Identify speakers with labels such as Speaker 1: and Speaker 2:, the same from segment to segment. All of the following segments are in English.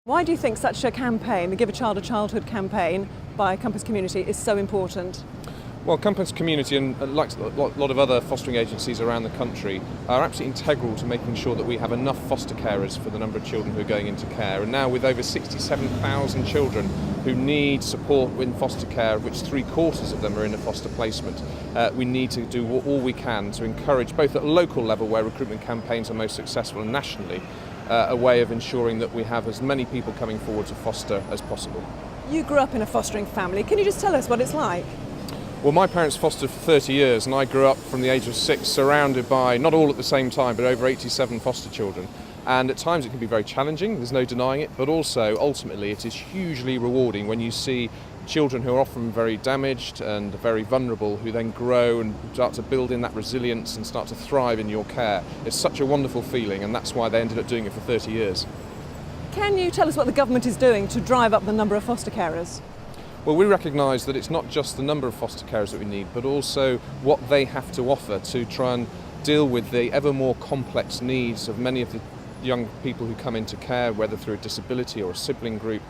Speaker 1: Why do you think such a campaign, the Give a Child a Childhood campaign by Compass Community, is so important?
Speaker 2: Well, Compass Community and like a lot of other fostering agencies around the country are absolutely integral to making sure that we have enough foster carers for the number of children who are going into care. And now with over 67,000 children who need support in foster care, of which 3/4 of them are in a foster placement, we need to do all we can to encourage, both at a local level where recruitment campaigns are most successful and nationally, a way of ensuring that we have as many people coming forward to foster as possible.
Speaker 1: You grew up in a fostering family. Can you just tell us what it's like?
Speaker 2: Well, my parents fostered for 30 years and I grew up from the age of 6 surrounded by, not all at the same time, but over 87 foster children. And at times it can be very challenging, there's no denying it, but also ultimately it is hugely rewarding when you see children who are often very damaged and very vulnerable who then grow and start to build in that resilience and start to thrive in your care. It's such a wonderful feeling, and that's why they ended up doing it for 30 years.
Speaker 1: Can you tell us what the government is doing to drive up the number of foster carers?
Speaker 2: Well, we recognise that it's not just the number of foster carers that we need, but also what they have to offer to try and deal with the ever more complex needs of many of the young people who come into care, whether through a disability or a sibling group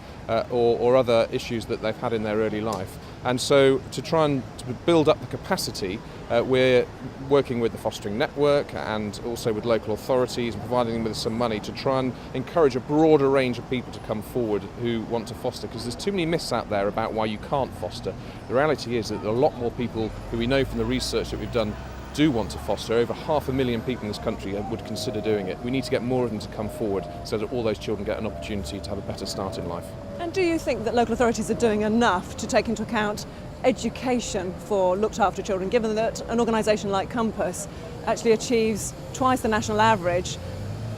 Speaker 2: or other issues that they've had in their early life. And so to try and build up the capacity, we're working with the fostering network and also with local authorities and providing them with some money to try and encourage a broader range of people to come forward who want to foster, because there's too many myths out there about why you can't foster. The reality is that there are a lot more people who we know from the research that we've done do want to foster. Over 500,000 people in this country would consider doing it. We need to get more of them to come forward so that all those children get an opportunity to have a better start in life.
Speaker 1: And do you think that local authorities are doing enough to take into account education for looked after children, given that an organisation like Compass actually achieves twice the national average?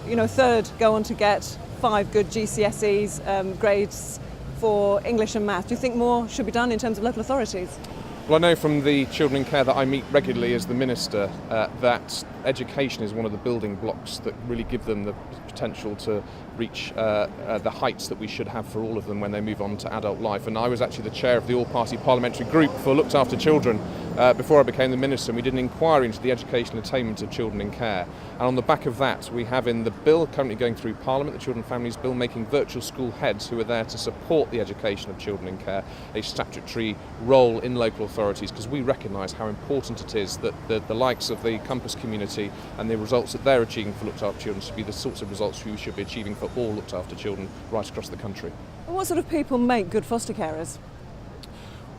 Speaker 1: You know, a third go on to get 5 good GCSEs grades for English and math. Do you think more should be done in terms of local authorities?
Speaker 2: Well, I know from the children in care that I meet regularly as the Minister that education is one of the building blocks that really give them the potential to reach the heights that we should have for all of them when they move on to adult life. And I was actually the chair of the all-party parliamentary group for looked after children before I became the Minister, and we did an inquiry into the educational attainment of children in care. And on the back of that, we have in the bill currently going through Parliament, the Children and Families Bill, making virtual school heads who are there to support the education of children in care a statutory role in local authorities, because we recognise how important it is that the likes of the Compass community and the results that they're achieving for looked after children should be the sorts of results we should be achieving for all looked after children right across the country.
Speaker 1: What sort of people make good foster carers?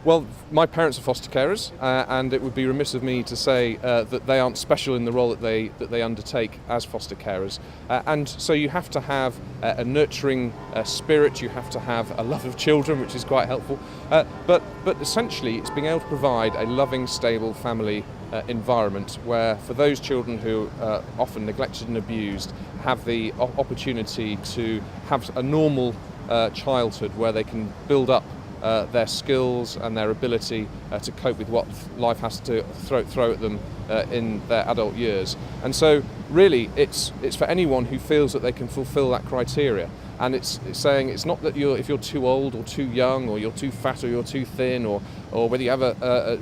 Speaker 2: Well, my parents are foster carers, and it would be remiss of me to say that they aren't special in the role that they undertake as foster carers. And so you have to have a nurturing spirit, you have to have a love of children, which is quite helpful. But essentially, it's being able to provide a loving, stable family environment where, for those children who are often neglected and abused, have the opportunity to have a normal childhood where they can build up their skills and their ability to cope with what life has to throw at them in their adult years. And so really it's for anyone who feels that they can fulfill that criteria. And it's saying it's not that if you're too old or too young or you're too fat or you're too thin or whether you have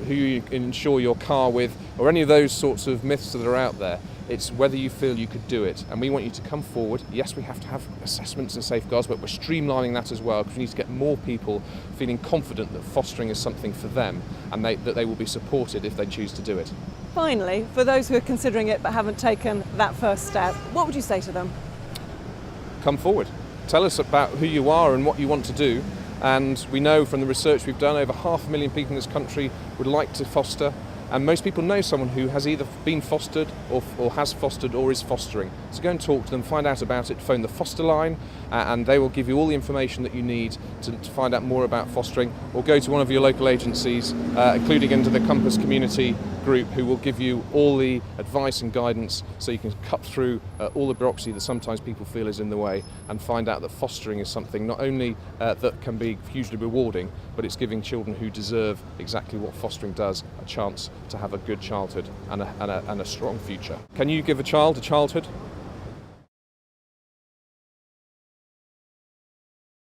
Speaker 2: who you insure your car with or any of those sorts of myths that are out there. It's whether you feel you could do it, and we want you to come forward. Yes, we have to have assessments and safeguards, but we're streamlining that as well, because we need to get more people feeling confident that fostering is something for them, and that they will be supported if they choose to do it.
Speaker 1: Finally, for those who are considering it but haven't taken that first step, what would you say to them?
Speaker 2: Come forward. Tell us about who you are and what you want to do. And we know from the research we've done, over 500,000 people in this country would like to foster. And most people know someone who has either been fostered or has fostered or is fostering. So go and talk to them, find out about it, phone the foster line, and they will give you all the information that you need to find out more about fostering, or go to one of your local agencies, including into the Compass community group, who will give you all the advice and guidance so you can cut through all the bureaucracy that sometimes people feel is in the way, and find out that fostering is something not only that can be hugely rewarding, but it's giving children who deserve exactly what fostering does a chance to have a good childhood and a strong future. Can you give a child a childhood?